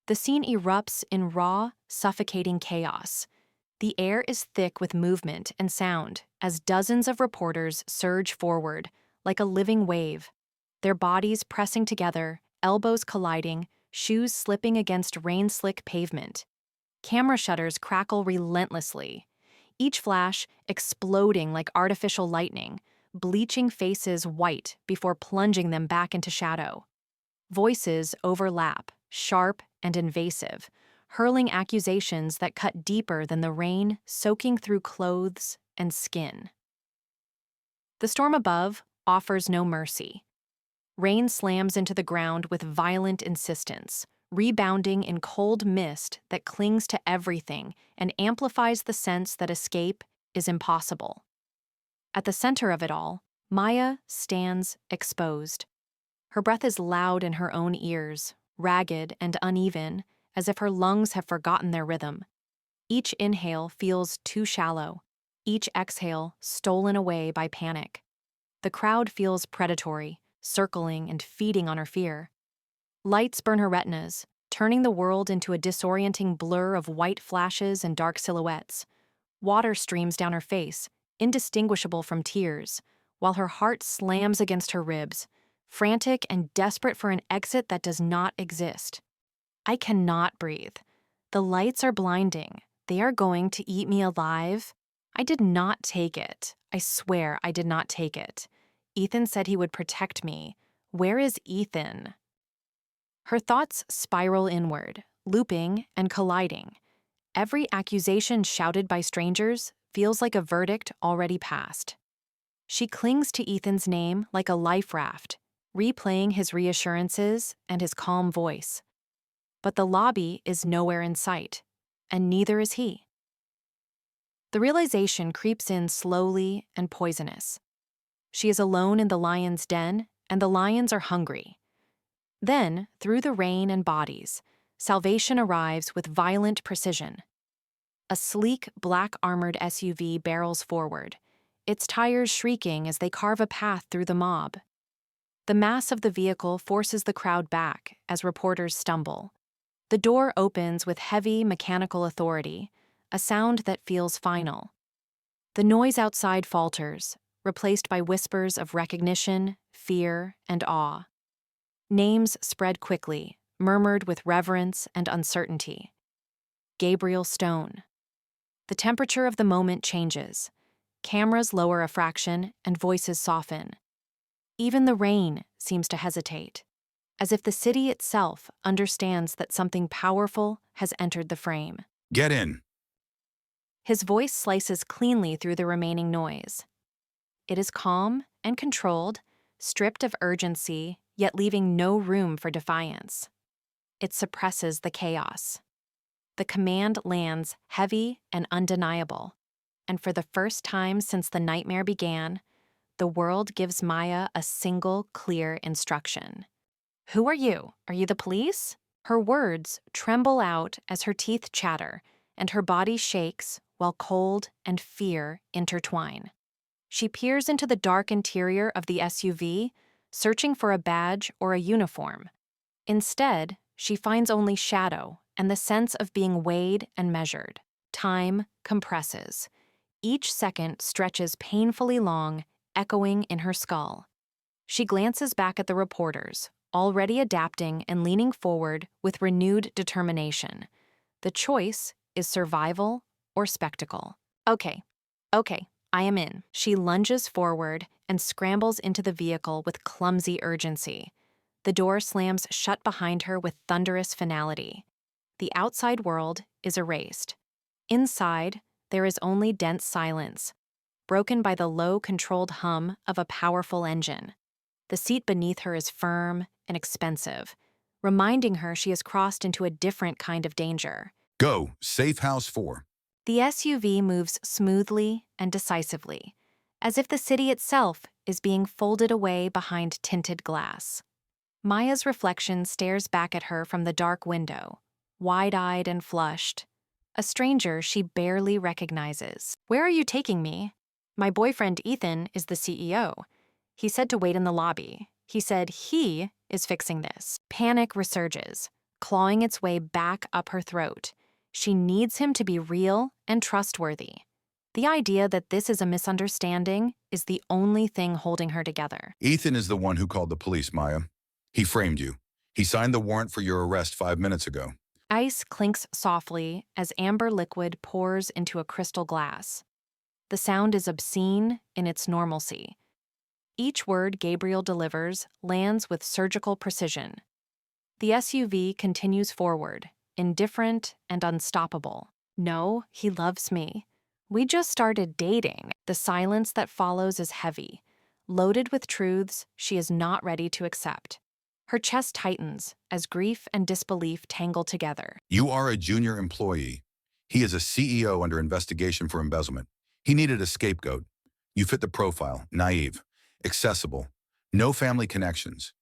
The scene erupts in raw, suffocating chaos. The air is thick with movement and sound as dozens of reporters surge forward, like a living wave, their bodies pressing together, elbows colliding, shoes slipping against rain-slick pavement. Camera shutters crackle relentlessly, each flash exploding like artificial lightning, bleaching faces white before plunging them back into shadow. Voices overlap, sharp and invasive, hurling accusations that cut deeper than the rain soaking through clothes and skin. The storm above offers no mercy. Rain slams into the ground with violent insistence, rebounding in cold mist that clings to everything and amplifies the sense that escape is impossible. At the center of it all, Maya stands exposed. Her breath is loud in her own ears, ragged and uneven, as if her lungs have forgotten their rhythm. Each inhale feels too shallow, each exhale stolen away by panic. The crowd feels predatory, circling and feeding on her fear. Lights burn her retinas, turning the world into a disorienting blur of white flashes and dark silhouettes. Water streams down her face, indistinguishable from tears, while her heart slams against her ribs, frantic and desperate for an exit that does not exist. I cannot breathe. The lights are blinding. They are going to eat me alive. I did not take it. I swear I did not take it. Ethan said he would protect me. Where is Ethan? Her thoughts spiral inward, looping and colliding. Every accusation shouted by strangers feels like a verdict already passed. She clings to Ethan's name like a life raft, replaying his reassurances and his calm voice. But the lobby is nowhere in sight, and neither is he. The realization creeps in slowly and poisonous. She is alone in the lion's den, and the lions are hungry. Then, through the rain and bodies, salvation arrives with violent precision. A sleek, black-armored SUV barrels forward, its tires shrieking as they carve a path through the mob. The mass of the vehicle forces the crowd back as reporters stumble. The door opens with heavy mechanical authority, a sound that feels final. The noise outside falters, replaced by whispers of recognition, fear, and awe. Names spread quickly, murmured with reverence and uncertainty. Gabriel Stone. The temperature of the moment changes. Cameras lower a fraction and voices soften. Even the rain seems to hesitate, as if the city itself understands that something powerful has entered the frame. Get in. His voice slices cleanly through the remaining noise. It is calm and controlled, stripped of urgency, yet leaving no room for defiance. It suppresses the chaos. The command lands heavy and undeniable, and for the first time since the nightmare began, the world gives Maya a single, clear instruction. Who are you? Are you the police? Her words tremble out as her teeth chatter, and her body shakes while cold and fear intertwine. She peers into the dark interior of the SUV, searching for a badge or a uniform. Instead, she finds only shadow and the sense of being weighed and measured. Time compresses. Each second stretches painfully long, echoing in her skull. She glances back at the reporters, already adapting and leaning forward with renewed determination. The choice is survival or spectacle. Okay, I am in. She lunges forward and scrambles into the vehicle with clumsy urgency. The door slams shut behind her with thunderous finality. The outside world is erased. Inside, there is only dense silence, broken by the low, controlled hum of a powerful engine. The seat beneath her is firm and expensive, reminding her she has crossed into a different kind of danger. Go. Safe House 4. The SUV moves smoothly and decisively, as if the city itself is being folded away behind tinted glass. Maya's reflection stares back at her from the dark window, wide-eyed and flushed. A stranger she barely recognizes. Where are you taking me? My boyfriend Ethan is the CEO. He said to wait in the lobby. He said he is fixing this. Panic resurges. clawing its way back up her throat. She needs him to be real and trustworthy. The idea that this is a misunderstanding is the only thing holding her together. Ethan is the one who called the police, Maya. He framed you. He signed the warrant for your arrest 5 minutes ago. Ice clinks softly as amber liquid pours into a crystal glass. The sound is obscene in its normalcy. Each word Gabriel delivers lands with surgical precision. The SUV continues forward, indifferent and unstoppable. No, he loves me. We just started dating. The silence that follows is heavy, loaded with truths she is not ready to accept. Her chest tightens as grief and disbelief tangle together. You are a junior employee. He is a CEO under investigation for embezzlement. He needed a scapegoat. You fit the profile, naive, accessible, no family connections.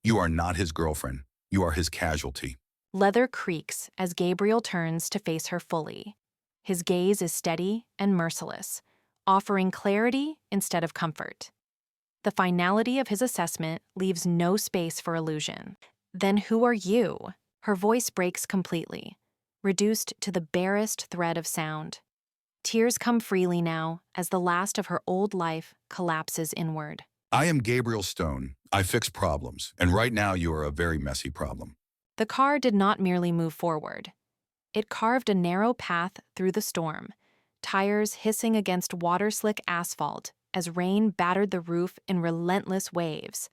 You are not his girlfriend. You are his casualty. Leather creaks as Gabriel turns to face her fully. His gaze is steady and merciless, offering clarity instead of comfort. The finality of his assessment leaves no space for illusion. Then who are you? Her voice breaks completely, reduced to the barest thread of sound. Tears come freely now as the last of her old life collapses inward. I am Gabriel Stone. I fix problems, and right now you are a very messy problem. The car did not merely move forward. It carved a narrow path through the storm, tires hissing against water-slick asphalt as rain battered the roof in relentless waves.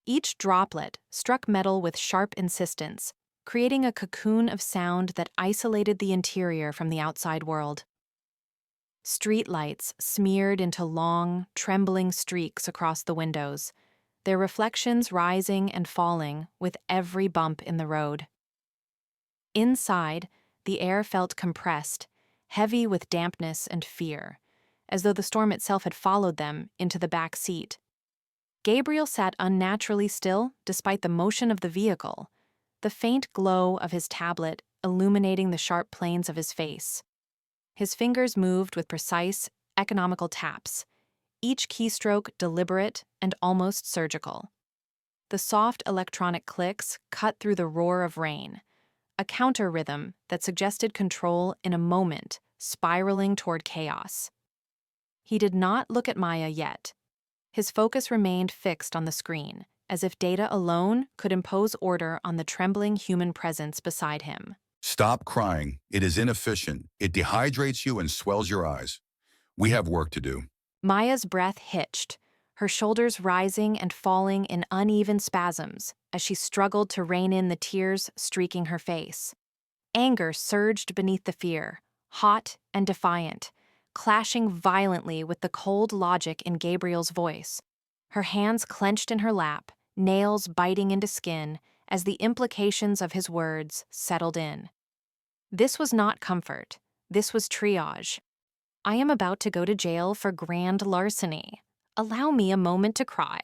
Each droplet struck metal with sharp insistence, creating a cocoon of sound that isolated the interior from the outside world. Streetlights smeared into long, trembling streaks across the windows, their reflections rising and falling with every bump in the road. Inside, the air felt compressed, heavy with dampness and fear, as though the storm itself had followed them into the back seat. Gabriel sat unnaturally still despite the motion of the vehicle, the faint glow of his tablet illuminating the sharp planes of his face. His fingers moved with precise, economical taps, each keystroke deliberate and almost surgical. The soft electronic clicks cut through the roar of rain, a counter rhythm that suggested control in a moment, spiraling toward chaos. He did not look at Maya yet. His focus remained fixed on the screen, as if data alone could impose order on the trembling human presence beside him. Stop crying. It is inefficient. It dehydrates you and swells your eyes. We have work to do. Maya's breath hitched, her shoulders rising and falling in uneven spasms as she struggled to rein in the tears streaking her face. Anger surged beneath the fear, hot and defiant, clashing violently with the cold logic in Gabriel's voice. Her hands clenched in her lap, nails biting into skin as the implications of his words settled in. This was not comfort. This was triage. I am about to go to jail for grand larceny. Allow me a moment to cry.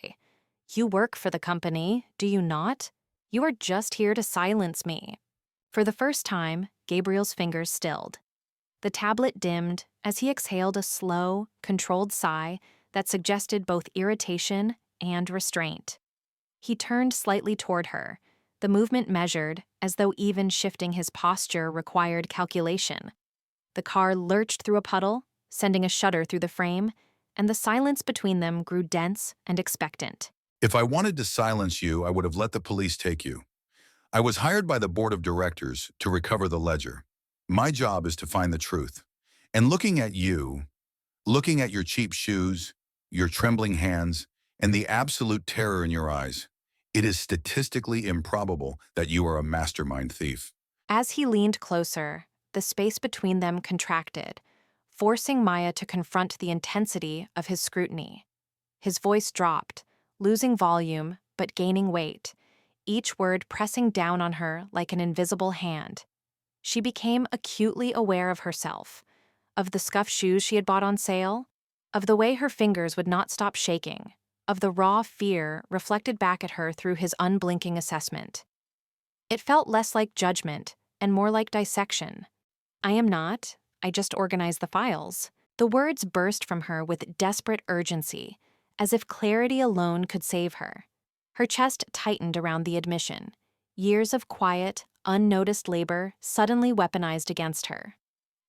You work for the company, do you not? You are just here to silence me. For the first time, Gabriel's fingers stilled. The tablet dimmed as he exhaled a slow, controlled sigh that suggested both irritation and restraint. He turned slightly toward her, the movement measured, as though even shifting his posture required calculation. The car lurched through a puddle, sending a shudder through the frame, and the silence between them grew dense and expectant. If I wanted to silence you, I would have let the police take you. I was hired by the board of directors to recover the ledger. My job is to find the truth. And looking at you, looking at your cheap shoes, your trembling hands, and the absolute terror in your eyes, it is statistically improbable that you are a mastermind thief. As he leaned closer, the space between them contracted, forcing Maya to confront the intensity of his scrutiny. His voice dropped, losing volume but gaining weight, each word pressing down on her like an invisible hand. She became acutely aware of herself, of the scuffed shoes she had bought on sale, of the way her fingers would not stop shaking, of the raw fear reflected back at her through his unblinking assessment. It felt less like judgment and more like dissection. I just organized the files. The words burst from her with desperate urgency, as if clarity alone could save her. Her chest tightened around the admission. Years of quiet, unnoticed labor suddenly weaponized against her.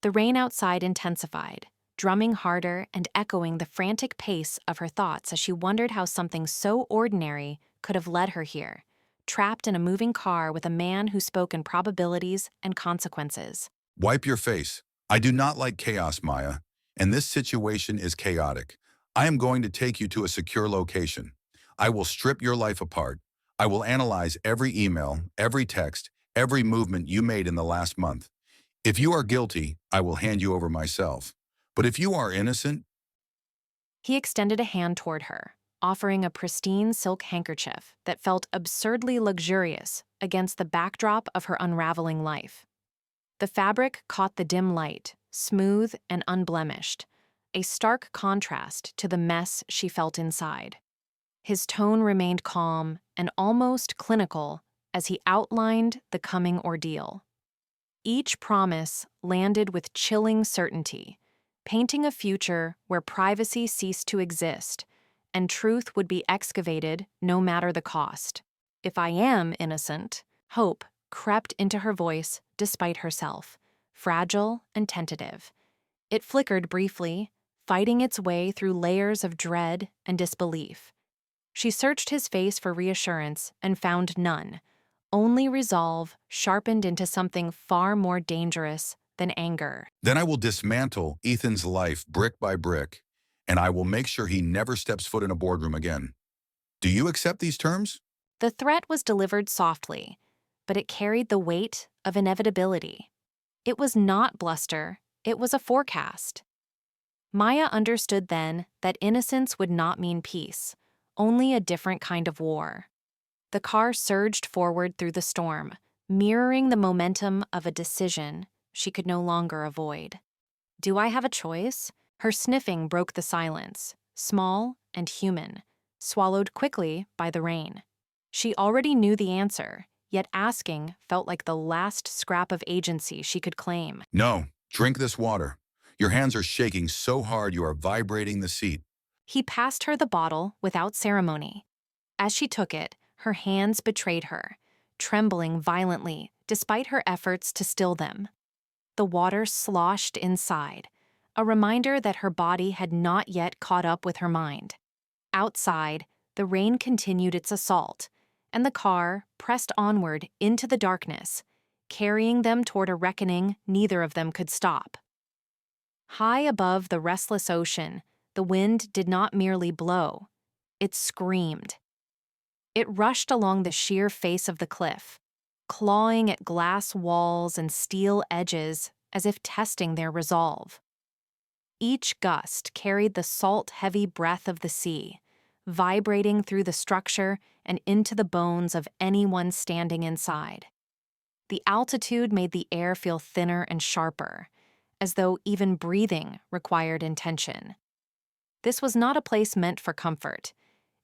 The rain outside intensified, drumming harder and echoing the frantic pace of her thoughts as she wondered how something so ordinary could have led her here, trapped in a moving car with a man who spoke in probabilities and consequences. Wipe your face. I do not like chaos, Maya, and this situation is chaotic. I am going to take you to a secure location. I will strip your life apart. I will analyze every email, every text, every movement you made in the last month. If you are guilty, I will hand you over myself. But if you are innocent, He extended a hand toward her, offering a pristine silk handkerchief that felt absurdly luxurious against the backdrop of her unraveling life. The fabric caught the dim light, smooth and unblemished, a stark contrast to the mess she felt inside. His tone remained calm and almost clinical as he outlined the coming ordeal. Each promise landed with chilling certainty, painting a future where privacy ceased to exist and truth would be excavated no matter the cost. If I am innocent, hope crept into her voice despite herself, fragile and tentative. It flickered briefly, fighting its way through layers of dread and disbelief. She searched his face for reassurance and found none, only resolve sharpened into something far more dangerous than anger. then I will dismantle Ethan's life brick by brick, and I will make sure he never steps foot in a boardroom again. Do you accept these terms? The threat was delivered softly, but it carried the weight of inevitability. It was not bluster, it was a forecast. Maya understood then that innocence would not mean peace, only a different kind of war. The car surged forward through the storm, mirroring the momentum of a decision she could no longer avoid. Do I have a choice? Her sniffing broke the silence, small and human, swallowed quickly by the rain. She already knew the answer, yet asking felt like the last scrap of agency she could claim. No. Drink this water. Your hands are shaking so hard you are vibrating the seat. He passed her the bottle without ceremony. As she took it, her hands betrayed her, trembling violently despite her efforts to still them. The water sloshed inside, a reminder that her body had not yet caught up with her mind. Outside, the rain continued its assault, and the car pressed onward into the darkness, carrying them toward a reckoning neither of them could stop. High above the restless ocean, the wind did not merely blow, it screamed. It rushed along the sheer face of the cliff, clawing at glass walls and steel edges as if testing their resolve. Each gust carried the salt-heavy breath of the sea, vibrating through the structure and into the bones of anyone standing inside. The altitude made the air feel thinner and sharper, as though even breathing required intention. This was not a place meant for comfort.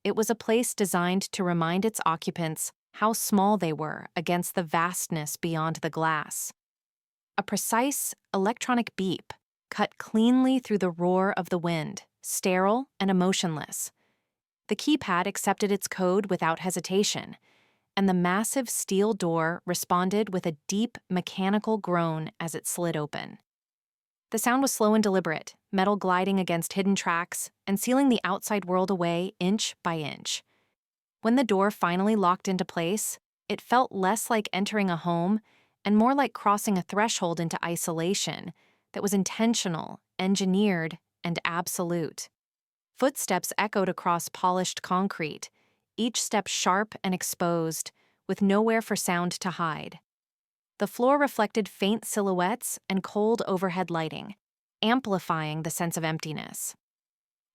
It was a place designed to remind its occupants how small they were against the vastness beyond the glass. A precise electronic beep cut cleanly through the roar of the wind, sterile and emotionless. The keypad accepted its code without hesitation, and the massive steel door responded with a deep mechanical groan as it slid open. The sound was slow and deliberate, metal gliding against hidden tracks and sealing the outside world away inch by inch. When the door finally locked into place, it felt less like entering a home and more like crossing a threshold into isolation that was intentional, engineered, and absolute. Footsteps echoed across polished concrete, each step sharp and exposed, with nowhere for sound to hide. The floor reflected faint silhouettes and cold overhead lighting, amplifying the sense of emptiness.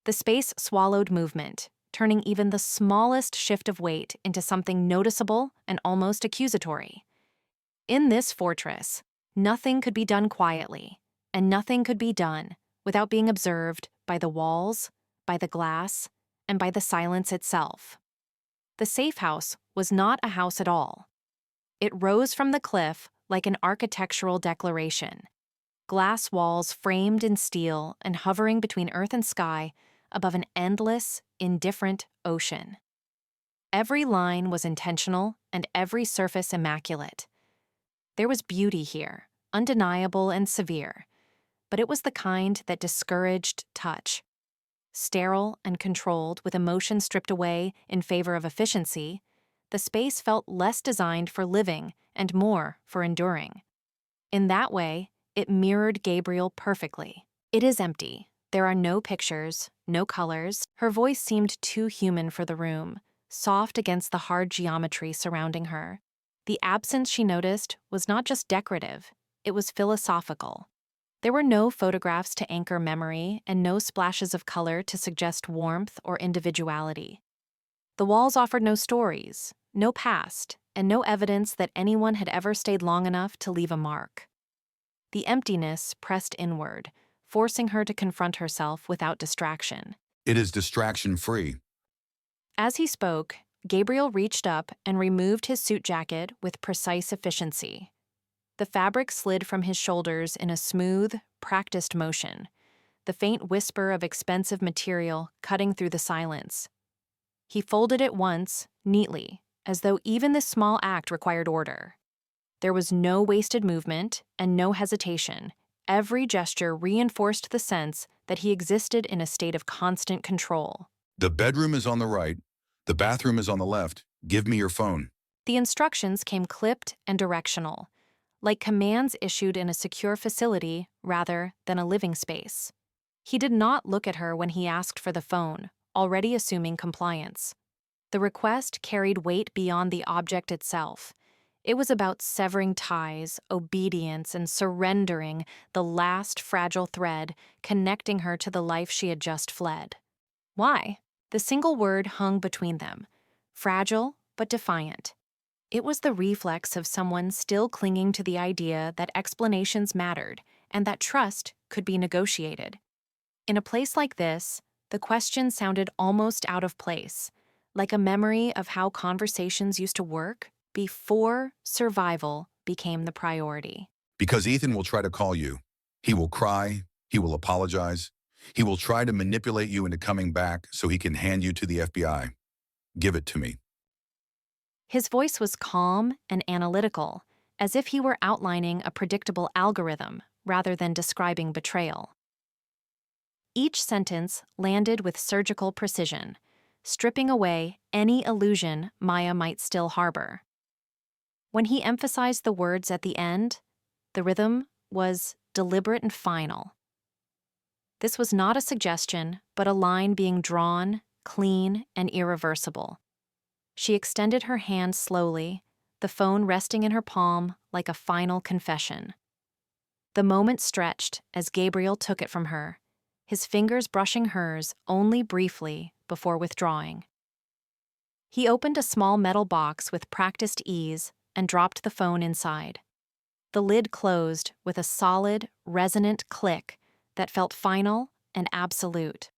The space swallowed movement, turning even the smallest shift of weight into something noticeable and almost accusatory. In this fortress, nothing could be done quietly, and nothing could be done without being observed by the walls, by the glass, and by the silence itself. The safe house was not a house at all. It rose from the cliff like an architectural declaration, glass walls framed in steel and hovering between earth and sky above an endless, indifferent ocean. Every line was intentional and every surface immaculate. There was beauty here, undeniable and severe, but it was the kind that discouraged touch. Sterile and controlled, with emotion stripped away in favor of efficiency, the space felt less designed for living and more for enduring. In that way, it mirrored Gabriel perfectly. It is empty. There are no pictures, no colors. Her voice seemed too human for the room, soft against the hard geometry surrounding her. The absence, she noticed, was not just decorative, it was philosophical. There were no photographs to anchor memory and no splashes of color to suggest warmth or individuality. The walls offered no stories, no past, and no evidence that anyone had ever stayed long enough to leave a mark. The emptiness pressed inward, forcing her to confront herself without distraction. It is distraction-free. As he spoke, Gabriel reached up and removed his suit jacket with precise efficiency. The fabric slid from his shoulders in a smooth, practiced motion, the faint whisper of expensive material cutting through the silence. He folded it once, neatly, as though even this small act required order. There was no wasted movement and no hesitation. Every gesture reinforced the sense that he existed in a state of constant control. The bedroom is on the right. The bathroom is on the left. Give me your phone. The instructions came clipped and directional, like commands issued in a secure facility rather than a living space. He did not look at her when he asked for the phone, already assuming compliance. The request carried weight beyond the object itself. It was about severing ties, obedience, and surrendering the last fragile thread connecting her to the life she had just fled. Why? The single word hung between them, fragile but defiant. It was the reflex of someone still clinging to the idea that explanations mattered and that trust could be negotiated. In a place like this, the question sounded almost out of place, like a memory of how conversations used to work before survival became the priority. Because Ethan will try to call you. He will cry. He will apologize. He will try to manipulate you into coming back so he can hand you to the FBI. Give it to me. His voice was calm and analytical, as if he were outlining a predictable algorithm rather than describing betrayal. Each sentence landed with surgical precision, stripping away any illusion Maya might still harbor. When he emphasized the words at the end, the rhythm was deliberate and final. This was not a suggestion, but a line being drawn, clean, and irreversible. She extended her hand slowly, the phone resting in her palm like a final confession. The moment stretched as Gabriel took it from her, his fingers brushing hers only briefly before withdrawing. He opened a small metal box with practiced ease and dropped the phone inside. The lid closed with a solid, resonant click that felt final and absolute.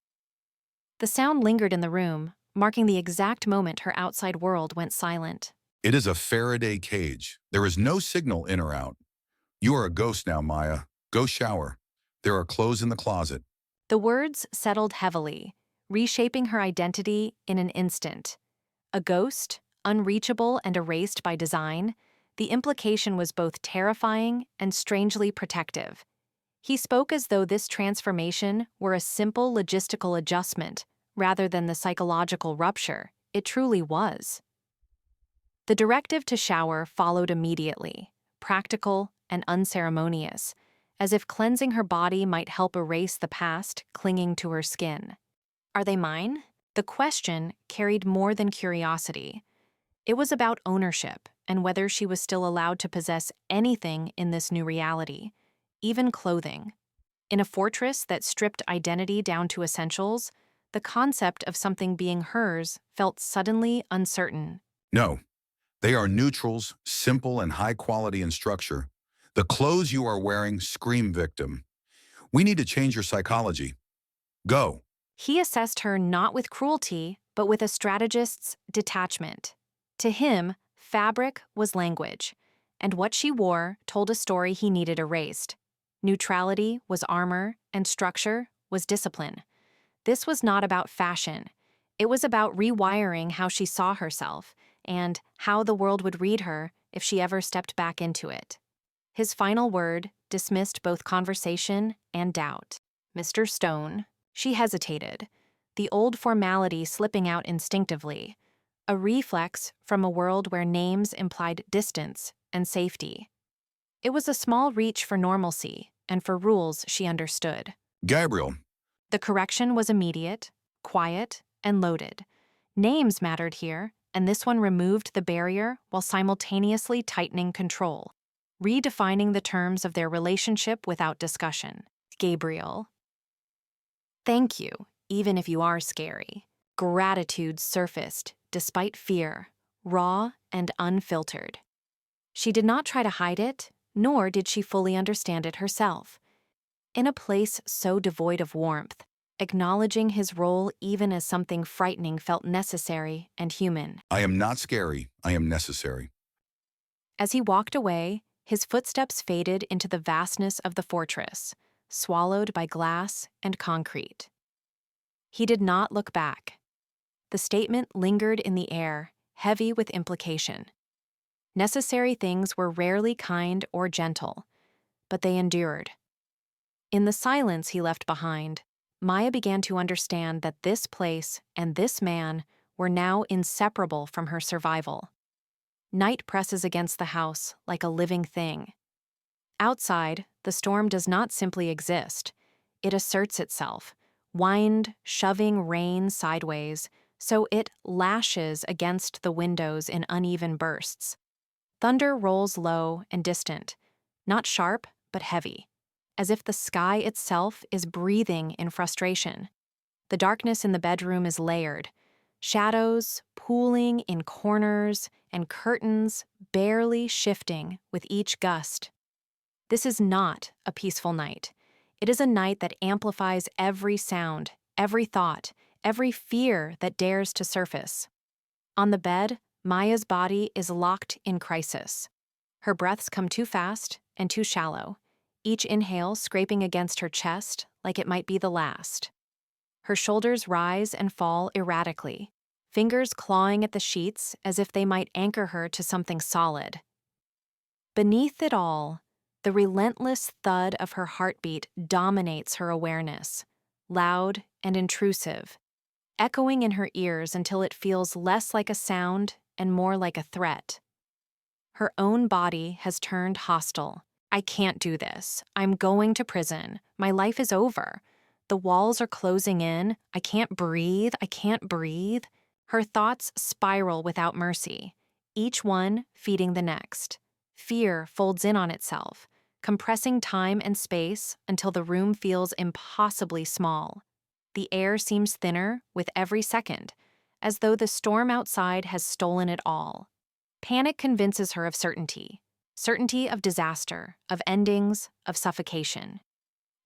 The sound lingered in the room, marking the exact moment her outside world went silent. It is a Faraday cage. There is no signal in or out. You are a ghost now, Maya. Go shower. There are clothes in the closet. The words settled heavily, reshaping her identity in an instant. A ghost, unreachable and erased by design, the implication was both terrifying and strangely protective. He spoke as though this transformation were a simple logistical adjustment, rather than the psychological rupture it truly was. The directive to shower followed immediately, practical and unceremonious, as if cleansing her body might help erase the past clinging to her skin. Are they mine? The question carried more than curiosity. It was about ownership and whether she was still allowed to possess anything in this new reality, even clothing. In a fortress that stripped identity down to essentials, the concept of something being hers felt suddenly uncertain. No, they are neutrals, simple and high quality in structure. The clothes you are wearing scream victim. We need to change your psychology. Go. He assessed her not with cruelty, but with a strategist's detachment. To him, fabric was language, and what she wore told a story he needed erased. Neutrality was armor, and structure was discipline. This was not about fashion. It was about rewiring how she saw herself and how the world would read her if she ever stepped back into it. His final word dismissed both conversation and doubt. Mr. Stone. She hesitated, the old formality slipping out instinctively, a reflex from a world where names implied distance and safety. It was a small reach for normalcy and for rules she understood. Gabriel. The correction was immediate, quiet, and loaded. Names mattered here, and this one removed the barrier while simultaneously tightening control, redefining the terms of their relationship without discussion. Gabriel. Thank you, even if you are scary. Gratitude surfaced, despite fear, raw and unfiltered. She did not try to hide it, nor did she fully understand it herself. In a place so devoid of warmth, acknowledging his role even as something frightening felt necessary and human. I am not scary. I am necessary. As he walked away, his footsteps faded into the vastness of the fortress, swallowed by glass and concrete. He did not look back. The statement lingered in the air, heavy with implication. Necessary things were rarely kind or gentle, but they endured. In the silence he left behind, Maya began to understand that this place and this man were now inseparable from her survival. Night presses against the house like a living thing. Outside, the storm does not simply exist. It asserts itself, wind shoving rain sideways, so it lashes against the windows in uneven bursts. Thunder rolls low and distant, not sharp, but heavy, as if the sky itself is breathing in frustration. The darkness in the bedroom is layered, shadows pooling in corners and curtains barely shifting with each gust. This is not a peaceful night. It is a night that amplifies every sound, every thought, every fear that dares to surface. On the bed, Maya's body is locked in crisis. Her breaths come too fast and too shallow, each inhale scraping against her chest like it might be the last. Her shoulders rise and fall erratically, fingers clawing at the sheets as if they might anchor her to something solid. Beneath it all, the relentless thud of her heartbeat dominates her awareness, loud and intrusive, echoing in her ears until it feels less like a sound and more like a threat. Her own body has turned hostile. I can't do this. I'm going to prison. My life is over. The walls are closing in. I can't breathe. I can't breathe. Her thoughts spiral without mercy, each one feeding the next. Fear folds in on itself, compressing time and space until the room feels impossibly small. The air seems thinner with every second, as though the storm outside has stolen it all. Panic convinces her of certainty of disaster, of endings, of suffocation.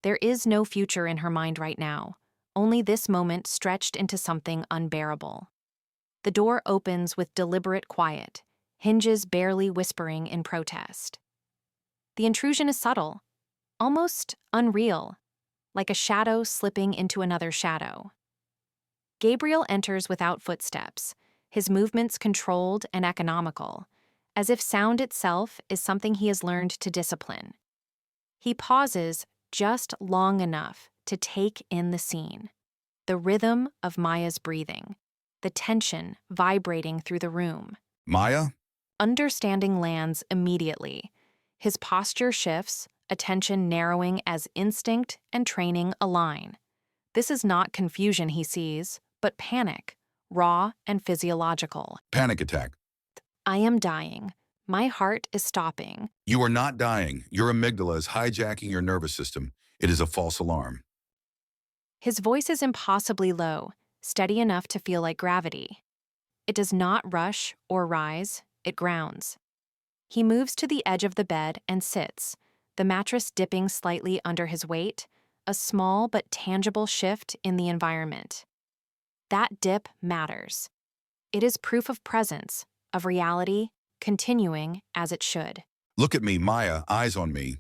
There is no future in her mind right now, only this moment stretched into something unbearable. The door opens with deliberate quiet, hinges barely whispering in protest. The intrusion is subtle, almost unreal, like a shadow slipping into another shadow. Gabriel enters without footsteps, his movements controlled and economical, as if sound itself is something he has learned to discipline. He pauses just long enough to take in the scene, the rhythm of Maya's breathing, the tension vibrating through the room. Maya? Understanding lands immediately. His posture shifts, attention narrowing as instinct and training align. This is not confusion he sees, but panic, raw and physiological. Panic attack. I am dying. My heart is stopping. You are not dying. Your amygdala is hijacking your nervous system. It is a false alarm. His voice is impossibly low, steady enough to feel like gravity. It does not rush or rise, it grounds. He moves to the edge of the bed and sits, the mattress dipping slightly under his weight, a small but tangible shift in the environment. That dip matters. It is proof of presence, of reality, continuing as it should. Look at me, Maya, eyes on me.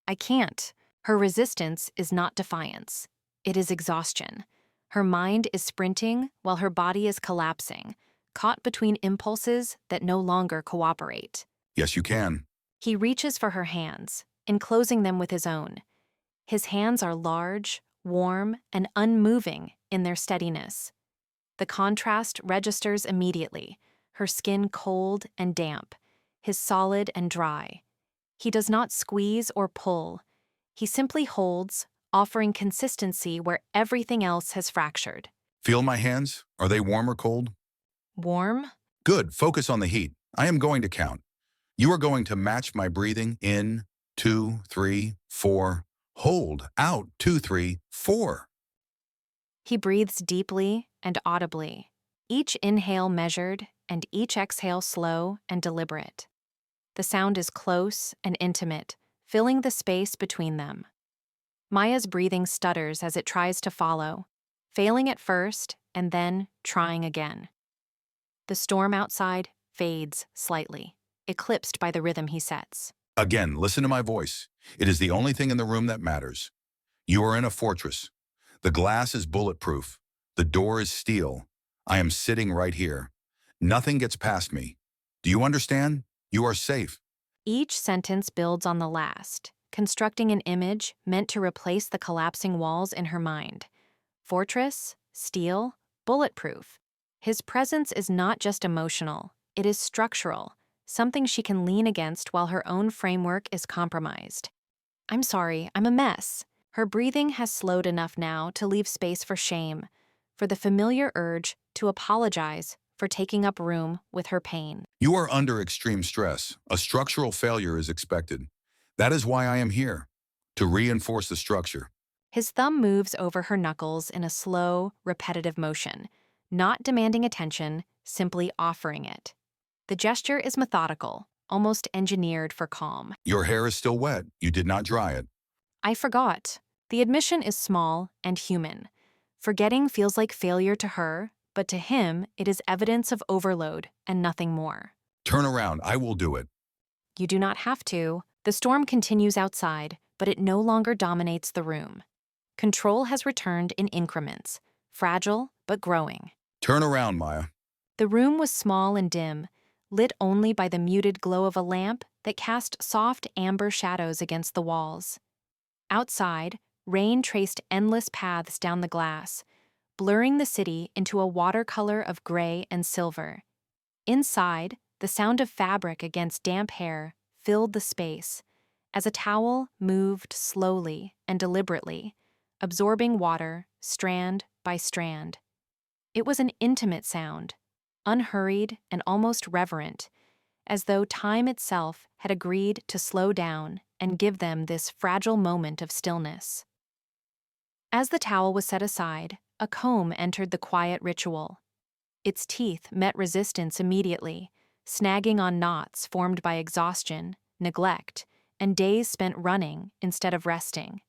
I can't. Her resistance is not defiance. It is exhaustion. Her mind is sprinting while her body is collapsing, caught between impulses that no longer cooperate. Yes, you can. He reaches for her hands, enclosing them with his own. His hands are large, warm, and unmoving in their steadiness. The contrast registers immediately, her skin cold and damp, his solid and dry. He does not squeeze or pull. He simply holds, offering consistency where everything else has fractured. Feel my hands? Are they warm or cold? Warm? Good, focus on the heat. I am going to count. You are going to match my breathing in, 2, 3, 4. Hold, out, 2, 3, 4. He breathes deeply and audibly, each inhale measured and each exhale slow and deliberate. The sound is close and intimate, filling the space between them. Maya's breathing stutters as it tries to follow, failing at first and then trying again. The storm outside fades slightly, eclipsed by the rhythm he sets. Again, listen to my voice. It is the only thing in the room that matters. You are in a fortress. The glass is bulletproof. The door is steel. I am sitting right here. Nothing gets past me. Do you understand? You are safe. Each sentence builds on the last, constructing an image meant to replace the collapsing walls in her mind. Fortress, steel, bulletproof. His presence is not just emotional, it is structural, something she can lean against while her own framework is compromised. I'm sorry, I'm a mess. Her breathing has slowed enough now to leave space for shame, for the familiar urge to apologize for taking up room with her pain. You are under extreme stress. A structural failure is expected. That is why I am here, to reinforce the structure. His thumb moves over her knuckles in a slow, repetitive motion, not demanding attention, simply offering it. The gesture is methodical, almost engineered for calm. Your hair is still wet. You did not dry it. I forgot. The admission is small and human. Forgetting feels like failure to her, but to him, it is evidence of overload and nothing more. Turn around. I will do it. You do not have to. The storm continues outside, but it no longer dominates the room. Control has returned in increments, fragile but growing. Turn around, Maya. The room was small and dim, lit only by the muted glow of a lamp that cast soft amber shadows against the walls. Outside, rain traced endless paths down the glass, blurring the city into a watercolor of gray and silver. Inside, the sound of fabric against damp hair filled the space as a towel moved slowly and deliberately, absorbing water strand by strand. It was an intimate sound, unhurried and almost reverent, as though time itself had agreed to slow down and give them this fragile moment of stillness. As the towel was set aside, a comb entered the quiet ritual. Its teeth met resistance immediately, snagging on knots formed by exhaustion, neglect, and days spent running instead of resting.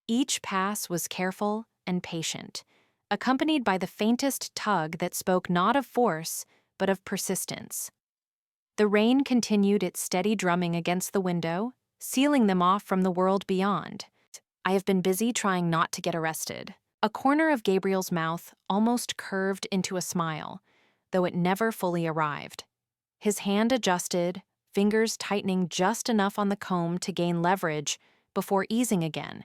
Each pass was careful and patient, accompanied by the faintest tug that spoke not of force, but of persistence. The rain continued its steady drumming against the window, sealing them off from the world beyond. I have been busy trying not to get arrested. A corner of Gabriel's mouth almost curved into a smile, though it never fully arrived. His hand adjusted, fingers tightening just enough on the comb to gain leverage before easing again,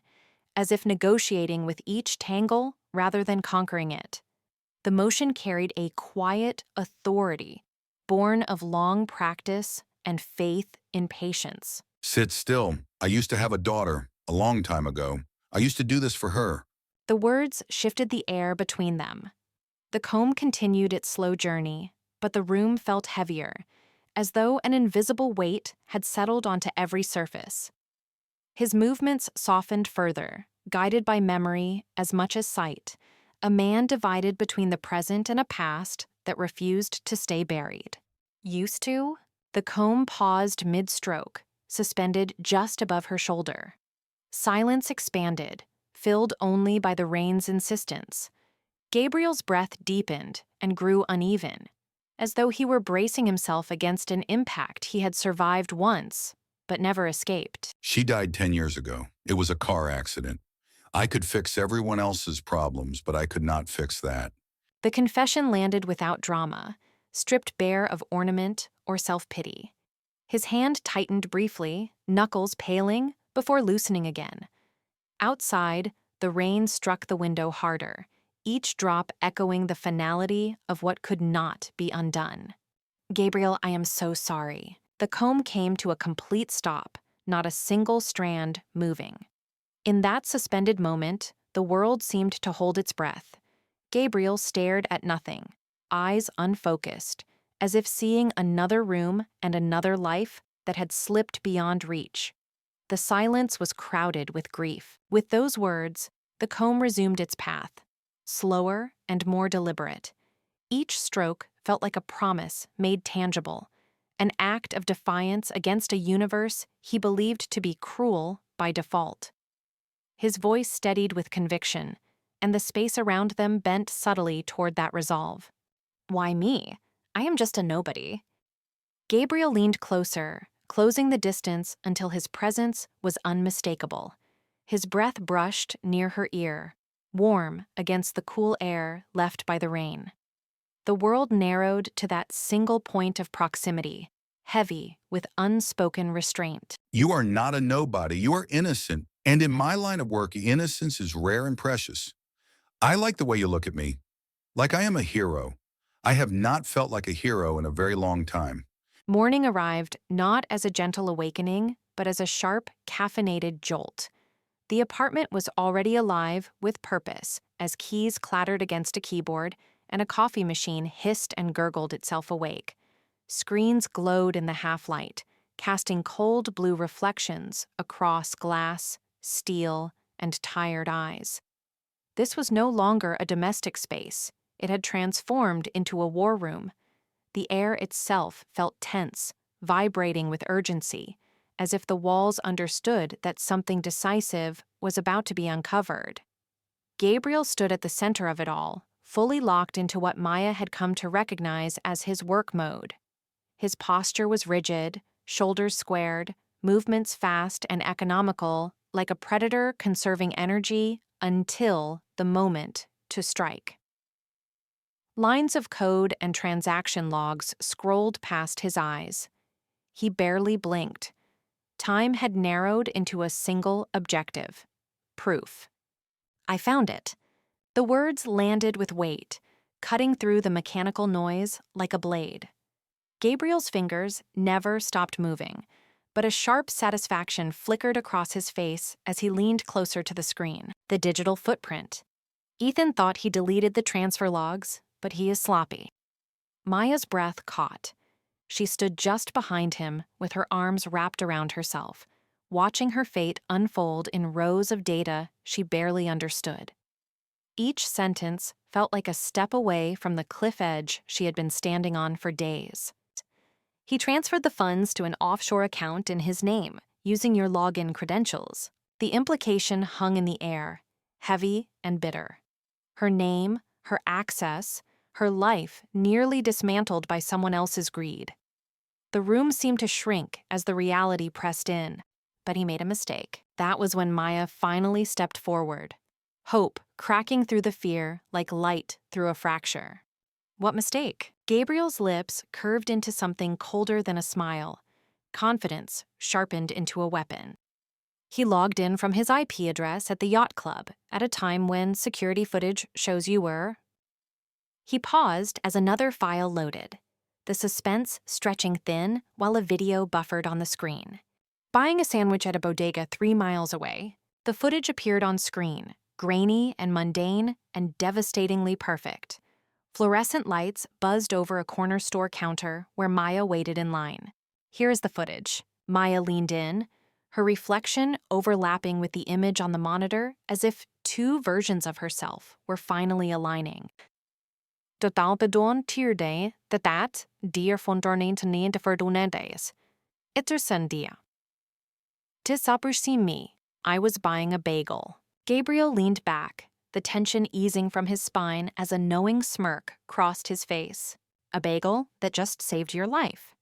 as if negotiating with each tangle rather than conquering it. The motion carried a quiet authority, born of long practice and faith in patience. Sit still. I used to have a daughter, a long time ago. I used to do this for her. The words shifted the air between them. The comb continued its slow journey, but the room felt heavier, as though an invisible weight had settled onto every surface. His movements softened further, guided by memory as much as sight, a man divided between the present and a past that refused to stay buried. Used to? The comb paused mid-stroke, suspended just above her shoulder. Silence expanded, filled only by the rain's insistence. Gabriel's breath deepened and grew uneven, as though he were bracing himself against an impact he had survived once, but never escaped. She died 10 years ago. It was a car accident. I could fix everyone else's problems, but I could not fix that. The confession landed without drama, stripped bare of ornament or self-pity. His hand tightened briefly, knuckles paling, before loosening again. Outside, the rain struck the window harder, each drop echoing the finality of what could not be undone. Gabriel, I am so sorry. The comb came to a complete stop, not a single strand moving. In that suspended moment, the world seemed to hold its breath. Gabriel stared at nothing, eyes unfocused, as if seeing another room and another life that had slipped beyond reach. The silence was crowded with grief. With those words, the comb resumed its path, slower and more deliberate. Each stroke felt like a promise made tangible, an act of defiance against a universe he believed to be cruel by default. His voice steadied with conviction, and the space around them bent subtly toward that resolve. Why me? I am just a nobody. Gabriel leaned closer, closing the distance until his presence was unmistakable. His breath brushed near her ear, warm against the cool air left by the rain. The world narrowed to that single point of proximity, heavy with unspoken restraint. You are not a nobody. You are innocent. And in my line of work, innocence is rare and precious. I like the way you look at me, like I am a hero. I have not felt like a hero in a very long time. Morning arrived not as a gentle awakening, but as a sharp, caffeinated jolt. The apartment was already alive with purpose as keys clattered against a keyboard and a coffee machine hissed and gurgled itself awake. Screens glowed in the half-light, casting cold blue reflections across glass, steel, and tired eyes. This was no longer a domestic space. It had transformed into a war room. The air itself felt tense, vibrating with urgency, as if the walls understood that something decisive was about to be uncovered. Gabriel stood at the center of it all, fully locked into what Maya had come to recognize as his work mode. His posture was rigid, shoulders squared, movements fast and economical, like a predator conserving energy until the moment to strike. Lines of code and transaction logs scrolled past his eyes. He barely blinked. Time had narrowed into a single objective: proof. I found it. The words landed with weight, cutting through the mechanical noise like a blade. Gabriel's fingers never stopped moving, but a sharp satisfaction flickered across his face as he leaned closer to the screen. The digital footprint. Ethan thought he deleted the transfer logs, but he is sloppy. Maya's breath caught. She stood just behind him with her arms wrapped around herself, watching her fate unfold in rows of data she barely understood. Each sentence felt like a step away from the cliff edge she had been standing on for days. He transferred the funds to an offshore account in his name, using your login credentials. The implication hung in the air, heavy and bitter. Her name, her access, her life nearly dismantled by someone else's greed. The room seemed to shrink as the reality pressed in, but he made a mistake. That was when Maya finally stepped forward, hope cracking through the fear like light through a fracture. What mistake? Gabriel's lips curved into something colder than a smile, confidence sharpened into a weapon. He logged in from his IP address at the yacht club at a time when security footage shows you were. He paused as another file loaded, the suspense stretching thin while a video buffered on the screen. Buying a sandwich at a bodega 3 miles away, the footage appeared on screen, grainy and mundane and devastatingly perfect. Fluorescent lights buzzed over a corner store counter where Maya waited in line. Here is the footage. Maya leaned in, her reflection overlapping with the image on the monitor as if two versions of herself were finally aligning. Total bedon tierde, dat dier von dornin tenien de verdunendes. Ittersendia. Tisapersi me. I was buying a bagel. Gabriel leaned back, the tension easing from his spine as a knowing smirk crossed his face. A bagel that just saved your life.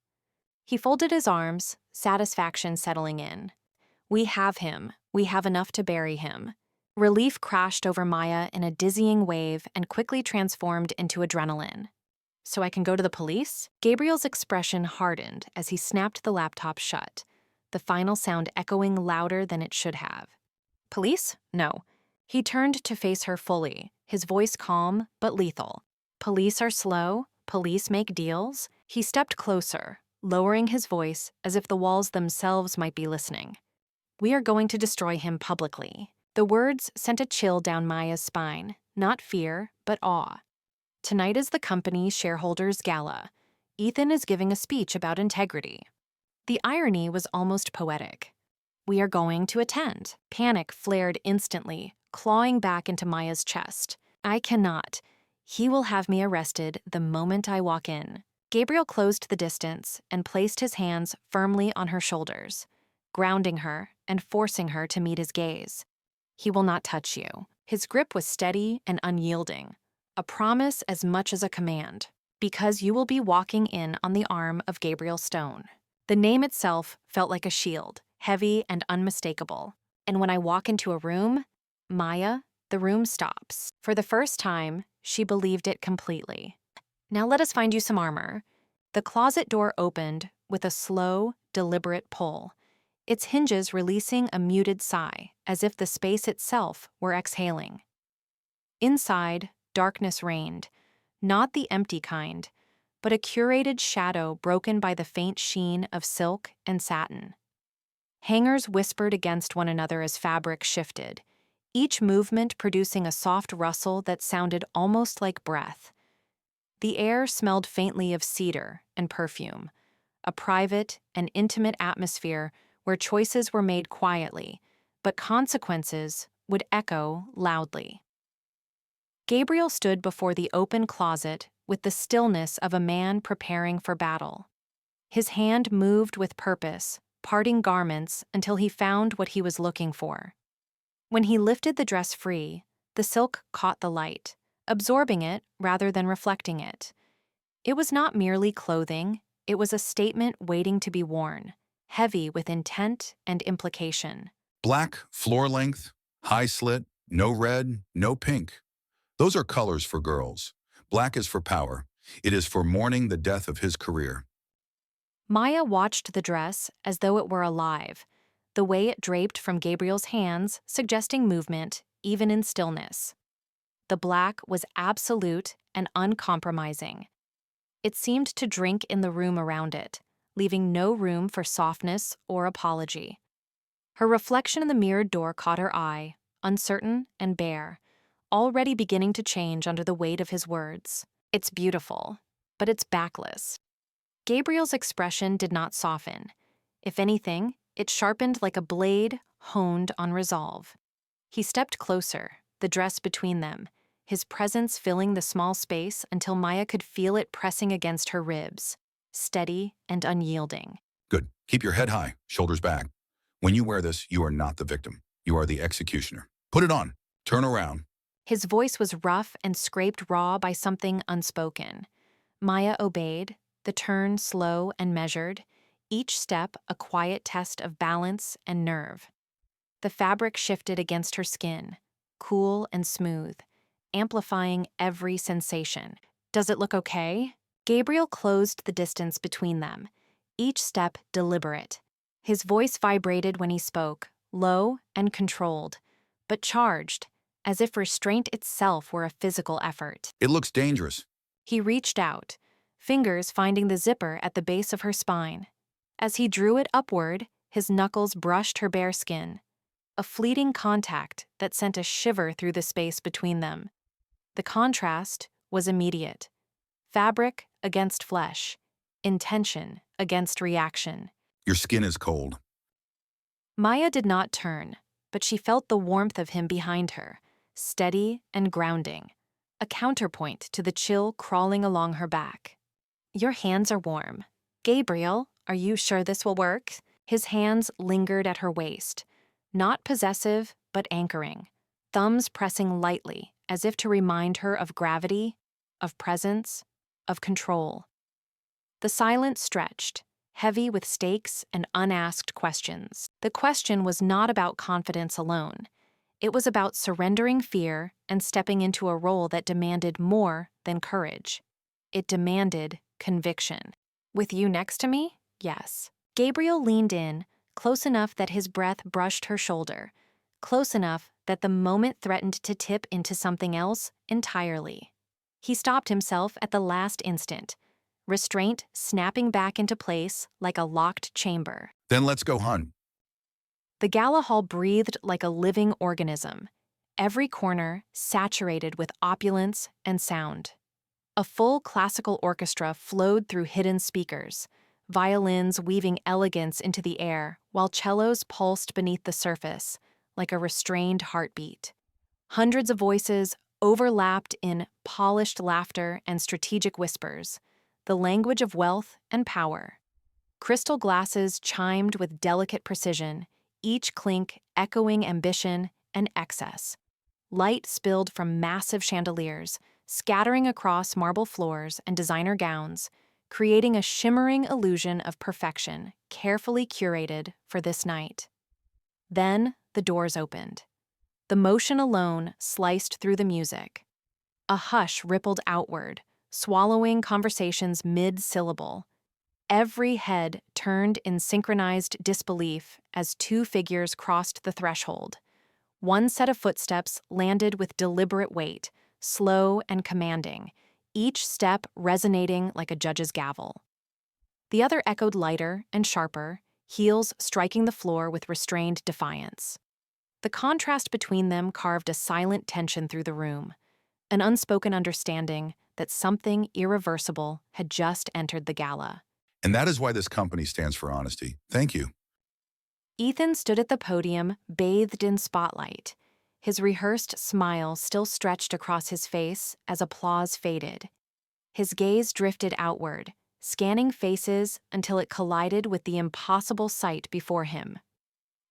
He folded his arms, satisfaction settling in. We have him. We have enough to bury him. Relief crashed over Maya in a dizzying wave and quickly transformed into adrenaline. So I can go to the police? Gabriel's expression hardened as he snapped the laptop shut, the final sound echoing louder than it should have. Police? No. He turned to face her fully, his voice calm but lethal. Police are slow. Police make deals. He stepped closer, lowering his voice as if the walls themselves might be listening. We are going to destroy him publicly. The words sent a chill down Maya's spine, not fear, but awe. Tonight is the company's shareholders' gala. Ethan is giving a speech about integrity. The irony was almost poetic. We are going to attend. Panic flared instantly, clawing back into Maya's chest. I cannot. He will have me arrested the moment I walk in. Gabriel closed the distance and placed his hands firmly on her shoulders, grounding her and forcing her to meet his gaze. He will not touch you. His grip was steady and unyielding, a promise as much as a command, because you will be walking in on the arm of Gabriel Stone. The name itself felt like a shield, heavy and unmistakable. And when I walk into a room, Maya, the room stops. For the first time, she believed it completely. Now let us find you some armor. The closet door opened with a slow, deliberate pull, its hinges releasing a muted sigh, as if the space itself were exhaling. Inside, darkness reigned, not the empty kind, but a curated shadow broken by the faint sheen of silk and satin. Hangers whispered against one another as fabric shifted, each movement producing a soft rustle that sounded almost like breath. The air smelled faintly of cedar and perfume, a private and intimate atmosphere where choices were made quietly, but consequences would echo loudly. Gabriel stood before the open closet with the stillness of a man preparing for battle. His hand moved with purpose, parting garments until he found what he was looking for. When he lifted the dress free, the silk caught the light, absorbing it rather than reflecting it. It was not merely clothing, it was a statement waiting to be worn, heavy with intent and implication. Black, floor length, high slit, no red, no pink. Those are colors for girls. Black is for power. It is for mourning the death of his career. Maya watched the dress as though it were alive, the way it draped from Gabriel's hands suggesting movement, even in stillness. The black was absolute and uncompromising. It seemed to drink in the room around it, leaving no room for softness or apology. Her reflection in the mirrored door caught her eye, uncertain and bare, already beginning to change under the weight of his words. It's beautiful, but it's backless. Gabriel's expression did not soften. If anything, it sharpened like a blade honed on resolve. He stepped closer, the dress between them, his presence filling the small space until Maya could feel it pressing against her ribs, steady and unyielding. Good. Keep your head high, shoulders back. When you wear this, you are not the victim. You are the executioner. Put it on. Turn around. His voice was rough and scraped raw by something unspoken. Maya obeyed, the turn slow and measured, each step a quiet test of balance and nerve. The fabric shifted against her skin, cool and smooth, amplifying every sensation. Does it look okay? Gabriel closed the distance between them, each step deliberate. His voice vibrated when he spoke, low and controlled, but charged, as if restraint itself were a physical effort. It looks dangerous. He reached out, fingers finding the zipper at the base of her spine. As he drew it upward, his knuckles brushed her bare skin, a fleeting contact that sent a shiver through the space between them. The contrast was immediate. Fabric against flesh, intention against reaction. Your skin is cold. Maya did not turn, but she felt the warmth of him behind her, steady and grounding, a counterpoint to the chill crawling along her back. Your hands are warm. Gabriel, are you sure this will work? His hands lingered at her waist, not possessive, but anchoring, thumbs pressing lightly as if to remind her of gravity, of presence, of control. The silence stretched, heavy with stakes and unasked questions. The question was not about confidence alone. It was about surrendering fear and stepping into a role that demanded more than courage. It demanded conviction. With you next to me? Yes. Gabriel leaned in, close enough that his breath brushed her shoulder, close enough that the moment threatened to tip into something else entirely. He stopped himself at the last instant, restraint snapping back into place like a locked chamber. Then let's go hunt. The gala hall breathed like a living organism, every corner saturated with opulence and sound. A full classical orchestra flowed through hidden speakers, violins weaving elegance into the air while cellos pulsed beneath the surface like a restrained heartbeat. Hundreds of voices overlapped in polished laughter and strategic whispers, the language of wealth and power. Crystal glasses chimed with delicate precision, each clink echoing ambition and excess. Light spilled from massive chandeliers, scattering across marble floors and designer gowns, creating a shimmering illusion of perfection, carefully curated for this night. Then the doors opened. The motion alone sliced through the music. A hush rippled outward, swallowing conversations mid-syllable. Every head turned in synchronized disbelief as two figures crossed the threshold. One set of footsteps landed with deliberate weight, slow and commanding, each step resonating like a judge's gavel. The other echoed lighter and sharper, heels striking the floor with restrained defiance. The contrast between them carved a silent tension through the room, an unspoken understanding that something irreversible had just entered the gala. And that is why this company stands for honesty. Thank you. Ethan stood at the podium, bathed in spotlight, his rehearsed smile still stretched across his face as applause faded. His gaze drifted outward, scanning faces until it collided with the impossible sight before him.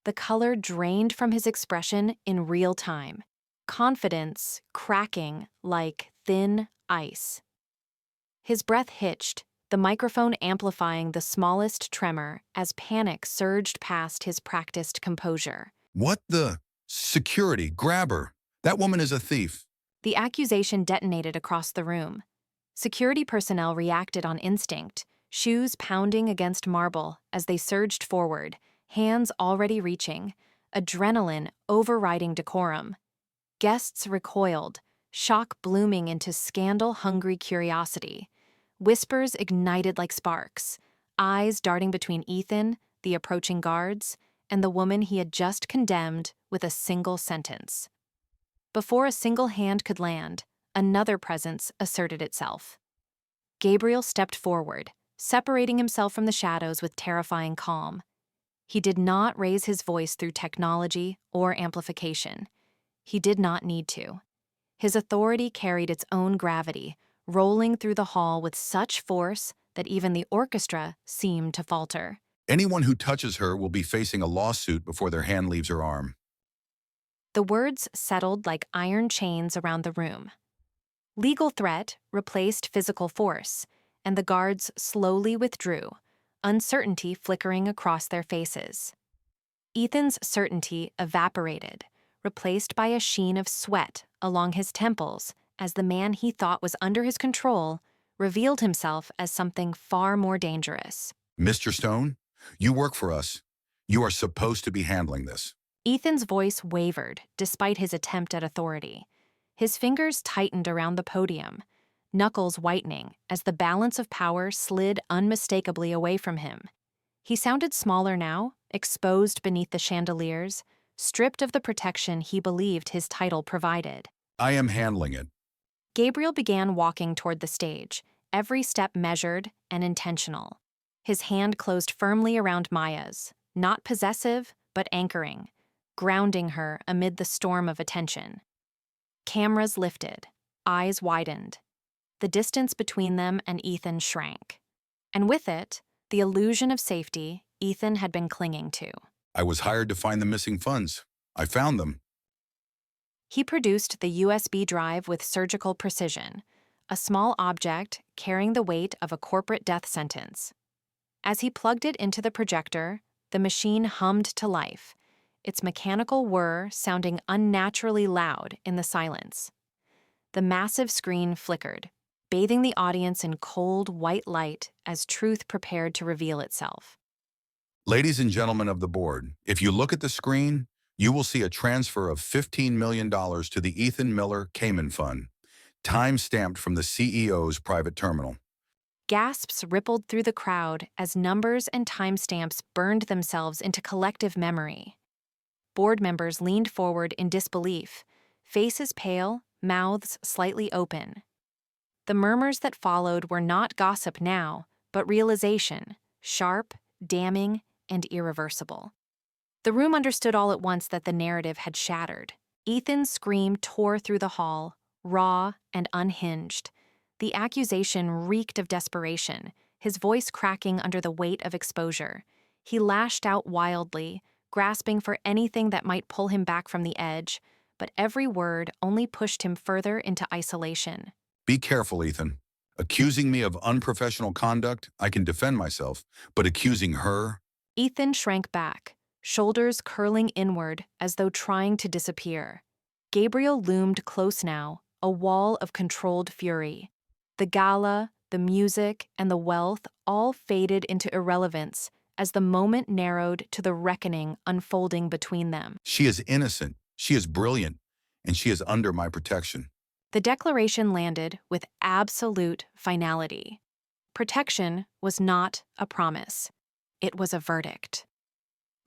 The color drained from his expression in real time, confidence cracking like thin ice. His breath hitched, the microphone amplifying the smallest tremor as panic surged past his practiced composure. What the? Security, grab her. That woman is a thief. The accusation detonated across the room. Security personnel reacted on instinct, shoes pounding against marble as they surged forward, hands already reaching, adrenaline overriding decorum. Guests recoiled, shock blooming into scandal-hungry curiosity. Whispers ignited like sparks, eyes darting between Ethan, the approaching guards, and the woman he had just condemned with a single sentence. Before a single hand could land, another presence asserted itself. Gabriel stepped forward, separating himself from the shadows with terrifying calm. He did not raise his voice through technology or amplification. He did not need to. His authority carried its own gravity, rolling through the hall with such force that even the orchestra seemed to falter. Anyone who touches her will be facing a lawsuit before their hand leaves her arm. The words settled like iron chains around the room. Legal threat replaced physical force, and the guards slowly withdrew, uncertainty flickering across their faces. Ethan's certainty evaporated, replaced by a sheen of sweat along his temples as the man he thought was under his control revealed himself as something far more dangerous. Mr. Stone, you work for us. You are supposed to be handling this. Ethan's voice wavered despite his attempt at authority. His fingers tightened around the podium, knuckles whitening as the balance of power slid unmistakably away from him. He sounded smaller now, exposed beneath the chandeliers, stripped of the protection he believed his title provided. I am handling it. Gabriel began walking toward the stage, every step measured and intentional. His hand closed firmly around Maya's, not possessive, but anchoring, grounding her amid the storm of attention. Cameras lifted, eyes widened. The distance between them and Ethan shrank. And with it, the illusion of safety Ethan had been clinging to. I was hired to find the missing funds. I found them. He produced the USB drive with surgical precision, a small object carrying the weight of a corporate death sentence. As he plugged it into the projector, the machine hummed to life, its mechanical whir sounding unnaturally loud in the silence. The massive screen flickered, bathing the audience in cold, white light as truth prepared to reveal itself. Ladies and gentlemen of the board, if you look at the screen, you will see a transfer of $15 million to the Ethan Miller Cayman Fund, time-stamped from the CEO's private terminal. Gasps rippled through the crowd as numbers and timestamps burned themselves into collective memory. Board members leaned forward in disbelief, faces pale, mouths slightly open. The murmurs that followed were not gossip now, but realization, sharp, damning, and irreversible. The room understood all at once that the narrative had shattered. Ethan's scream tore through the hall, raw and unhinged. The accusation reeked of desperation, his voice cracking under the weight of exposure. He lashed out wildly, grasping for anything that might pull him back from the edge, but every word only pushed him further into isolation. Be careful, Ethan. Accusing me of unprofessional conduct, I can defend myself, but accusing her? Ethan shrank back, shoulders curling inward as though trying to disappear. Gabriel loomed close now, a wall of controlled fury. The gala, the music, and the wealth all faded into irrelevance as the moment narrowed to the reckoning unfolding between them. She is innocent, she is brilliant, and she is under my protection. The declaration landed with absolute finality. Protection was not a promise. It was a verdict.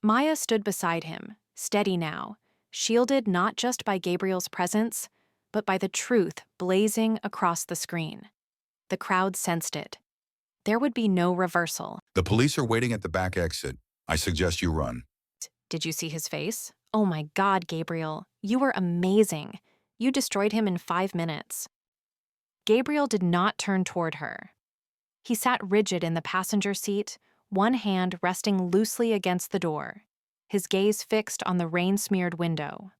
Maya stood beside him, steady now, shielded not just by Gabriel's presence, but by the truth blazing across the screen. The crowd sensed it. There would be no reversal. The police are waiting at the back exit. I suggest you run. Did you see his face? Oh my God, Gabriel, you were amazing. You destroyed him in 5 minutes. Gabriel did not turn toward her. He sat rigid in the passenger seat, one hand resting loosely against the door, his gaze fixed on the rain-smeared window.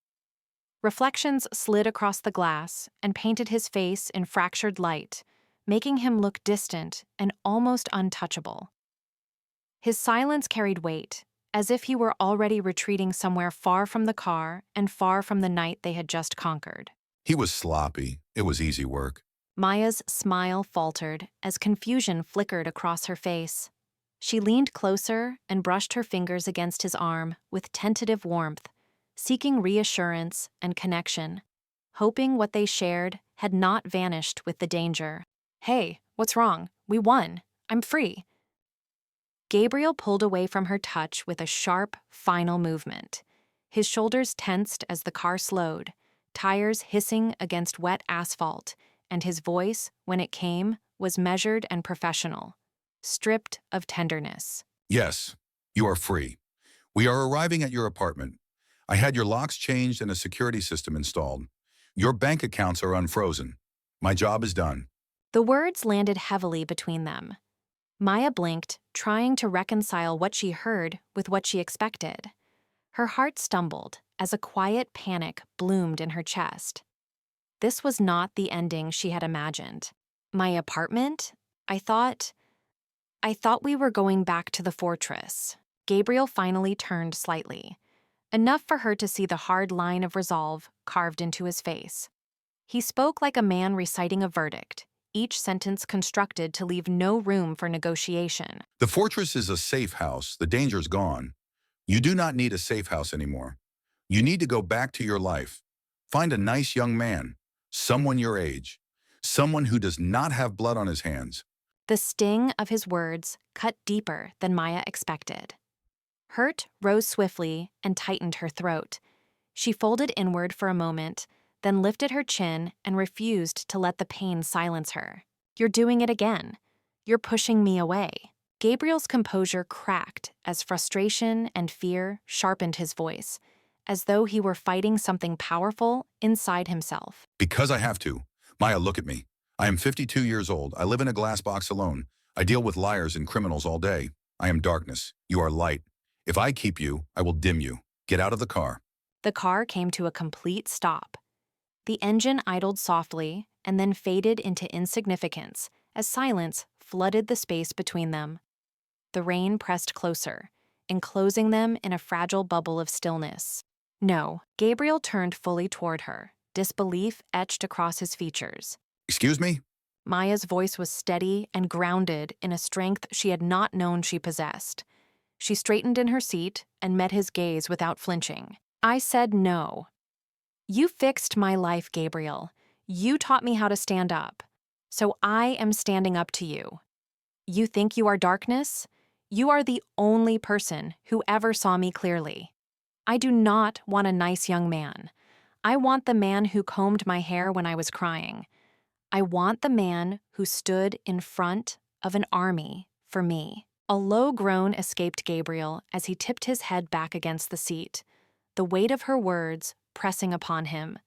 Reflections slid across the glass and painted his face in fractured light, making him look distant and almost untouchable. His silence carried weight, as if he were already retreating somewhere far from the car and far from the night they had just conquered. He was sloppy. It was easy work. Maya's smile faltered as confusion flickered across her face. She leaned closer and brushed her fingers against his arm with tentative warmth, seeking reassurance and connection, hoping what they shared had not vanished with the danger. Hey, what's wrong? We won. I'm free. Gabriel pulled away from her touch with a sharp, final movement. His shoulders tensed as the car slowed, tires hissing against wet asphalt, and his voice, when it came, was measured and professional, stripped of tenderness. Yes, you are free. We are arriving at your apartment. I had your locks changed and a security system installed. Your bank accounts are unfrozen. My job is done. The words landed heavily between them. Maya blinked, trying to reconcile what she heard with what she expected. Her heart stumbled as a quiet panic bloomed in her chest. This was not the ending she had imagined. My apartment? I thought we were going back to the fortress. Gabriel finally turned slightly, enough for her to see the hard line of resolve carved into his face. He spoke like a man reciting a verdict, each sentence constructed to leave no room for negotiation. The fortress is a safe house. The danger's gone. You do not need a safe house anymore. You need to go back to your life. Find a nice young man, someone your age, someone who does not have blood on his hands. The sting of his words cut deeper than Maya expected. Hurt rose swiftly and tightened her throat. She folded inward for a moment, then lifted her chin and refused to let the pain silence her. You're doing it again. You're pushing me away. Gabriel's composure cracked as frustration and fear sharpened his voice, as though he were fighting something powerful inside himself. Because I have to. Maya, look at me. I am 52 years old. I live in a glass box alone. I deal with liars and criminals all day. I am darkness. You are light. If I keep you, I will dim you. Get out of the car. The car came to a complete stop. The engine idled softly and then faded into insignificance as silence flooded the space between them. The rain pressed closer, enclosing them in a fragile bubble of stillness. No, Gabriel turned fully toward her, disbelief etched across his features. Excuse me? Maya's voice was steady and grounded in a strength she had not known she possessed. She straightened in her seat and met his gaze without flinching. I said no. You fixed my life, Gabriel. You taught me how to stand up. So I am standing up to you. You think you are darkness? You are the only person who ever saw me clearly. I do not want a nice young man. I want the man who combed my hair when I was crying. I want the man who stood in front of an army for me. A low groan escaped Gabriel as he tipped his head back against the seat, the weight of her words pressing upon him.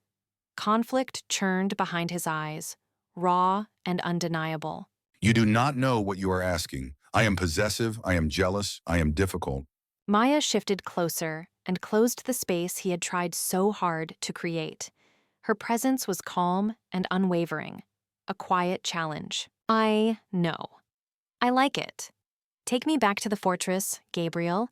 Conflict churned behind his eyes, raw and undeniable. You do not know what you are asking. I am possessive, I am jealous, I am difficult. Maya shifted closer and closed the space he had tried so hard to create. Her presence was calm and unwavering, a quiet challenge. I know. I like it. Take me back to the fortress, Gabriel.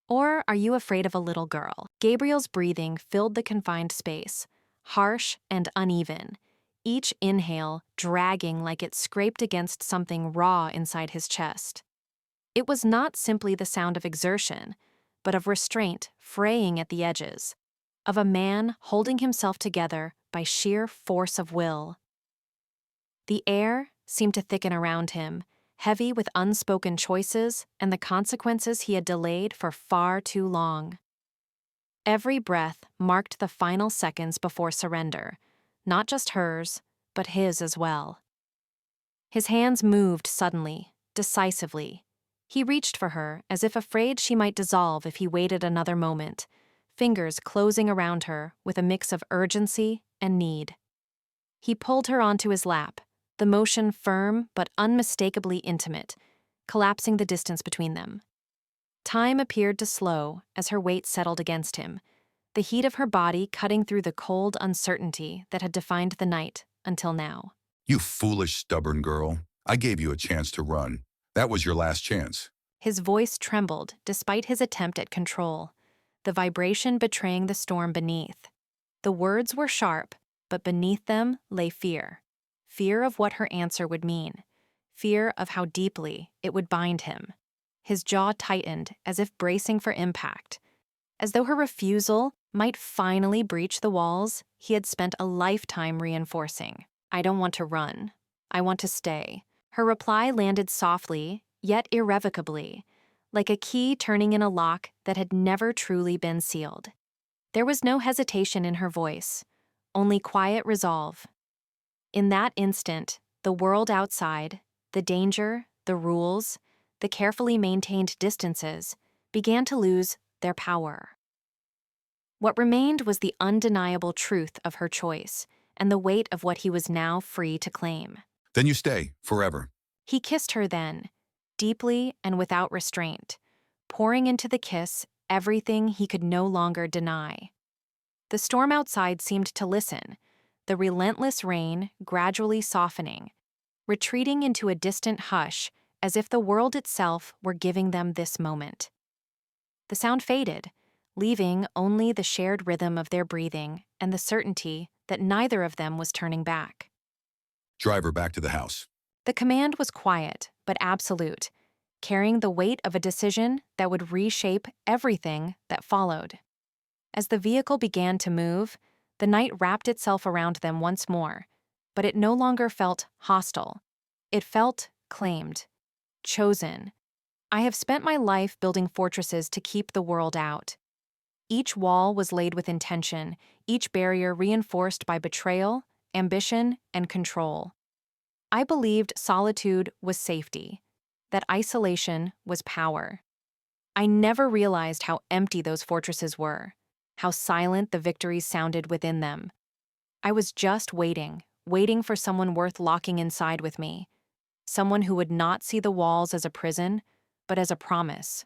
Or are you afraid of a little girl? Gabriel's breathing filled the confined space, harsh and uneven, each inhale dragging like it scraped against something raw inside his chest. It was not simply the sound of exertion, but of restraint fraying at the edges, of a man holding himself together by sheer force of will. The air seemed to thicken around him, heavy with unspoken choices and the consequences he had delayed for far too long. Every breath marked the final seconds before surrender, not just hers, but his as well. His hands moved suddenly, decisively. He reached for her as if afraid she might dissolve if he waited another moment, fingers closing around her with a mix of urgency and need. He pulled her onto his lap, the motion firm but unmistakably intimate, collapsing the distance between them. Time appeared to slow as her weight settled against him, the heat of her body cutting through the cold uncertainty that had defined the night until now. You foolish, stubborn girl. I gave you a chance to run. That was your last chance. His voice trembled despite his attempt at control, the vibration betraying the storm beneath. The words were sharp, but beneath them lay fear. Fear of what her answer would mean. Fear of how deeply it would bind him. His jaw tightened as if bracing for impact, as though her refusal might finally breach the walls he had spent a lifetime reinforcing. I don't want to run. I want to stay. Her reply landed softly, yet irrevocably, like a key turning in a lock that had never truly been sealed. There was no hesitation in her voice, only quiet resolve. In that instant, the world outside, the danger, the rules, the carefully maintained distances, began to lose their power. What remained was the undeniable truth of her choice and the weight of what he was now free to claim. Then you stay, forever. He kissed her then, deeply and without restraint, pouring into the kiss everything he could no longer deny. The storm outside seemed to listen, the relentless rain gradually softening, retreating into a distant hush as if the world itself were giving them this moment. The sound faded, leaving only the shared rhythm of their breathing and the certainty that neither of them was turning back. Drive her back to the house. The command was quiet but absolute, carrying the weight of a decision that would reshape everything that followed. As the vehicle began to move, the night wrapped itself around them once more, but it no longer felt hostile. It felt claimed, chosen. I have spent my life building fortresses to keep the world out. Each wall was laid with intention, each barrier reinforced by betrayal, ambition, and control. I believed solitude was safety, that isolation was power. I never realized how empty those fortresses were, how silent the victories sounded within them. I was just waiting for someone worth locking inside with me, someone who would not see the walls as a prison, but as a promise.